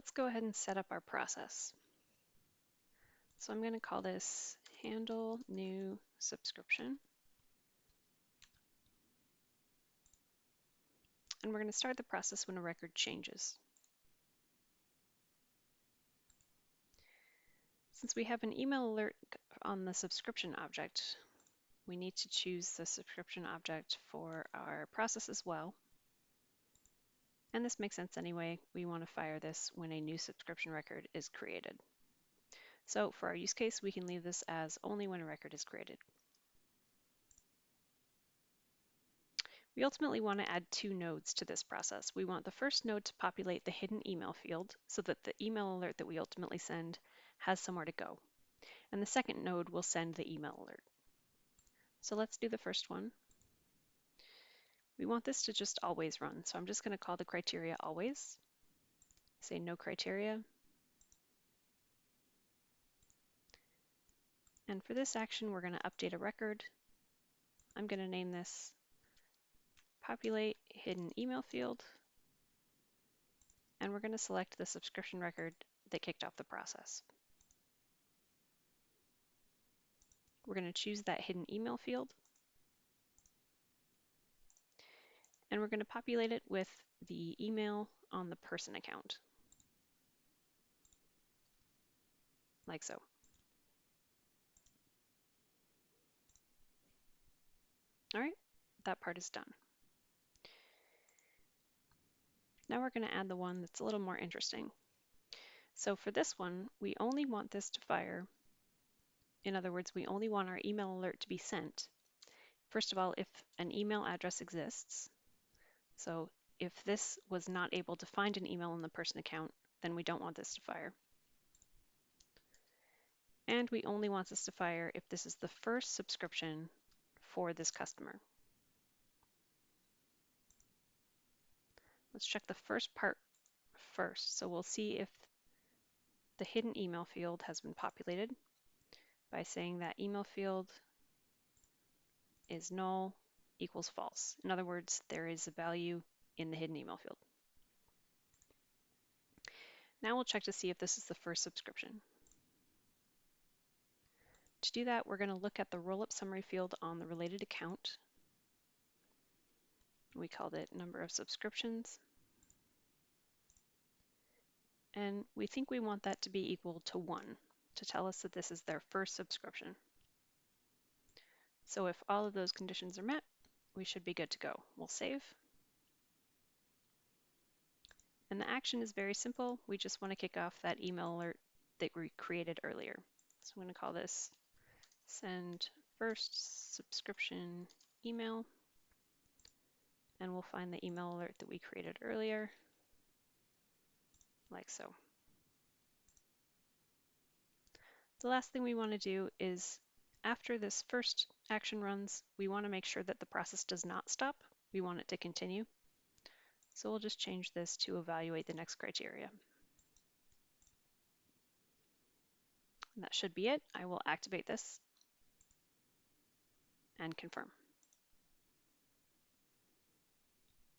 let's go ahead and set up our process. So I'm going to call this handle new subscription. And we're going to start the process when a record changes. Since we have an email alert on the subscription object, we need to choose the subscription object for our process as well. And this makes sense anyway. We want to fire this when a new subscription record is created. So for our use case, we can leave this as only when a record is created. We ultimately want to add two nodes to this process. We want the first node to populate the hidden email field so that the email alert that we ultimately send has somewhere to go. And the second node will send the email alert. So let's do the first one. We want this to just always run. So I'm just going to call the criteria always. Say no criteria. And for this action, we're going to update a record. I'm going to name this populate hidden email field. And we're going to select the subscription record that kicked off the process. We're going to choose that hidden email field. And we're going to populate it with the email on the person account, like so. All right, that part is done. Now we're going to add the one that's a little more interesting. So for this one, we only want this to fire. In other words, we only want our email alert to be sent. First of all, if an email address exists. So if this was not able to find an email in the person account, then we don't want this to fire. And we only want this to fire if this is the first subscription for this customer. Let's check the first part first. So we'll see if the hidden email field has been populated by saying that email field is null equals false. In other words, there is a value in the hidden email field. Now we'll check to see if this is the first subscription. To do that, we're going to look at the roll-up summary field on the related account. We called it number of subscriptions. And we think we want that to be equal to 1 to tell us that this is their first subscription. So if all of those conditions are met, we should be good to go. We'll save. And the action is very simple. We just want to kick off that email alert that we created earlier. So I'm going to call this send first subscription email. And we'll find the email alert that we created earlier, like so. The last thing we want to do is, after this first action runs, we want to make sure that the process does not stop. We want it to continue. So we'll just change this to evaluate the next criteria. And that should be it. I will activate this and confirm.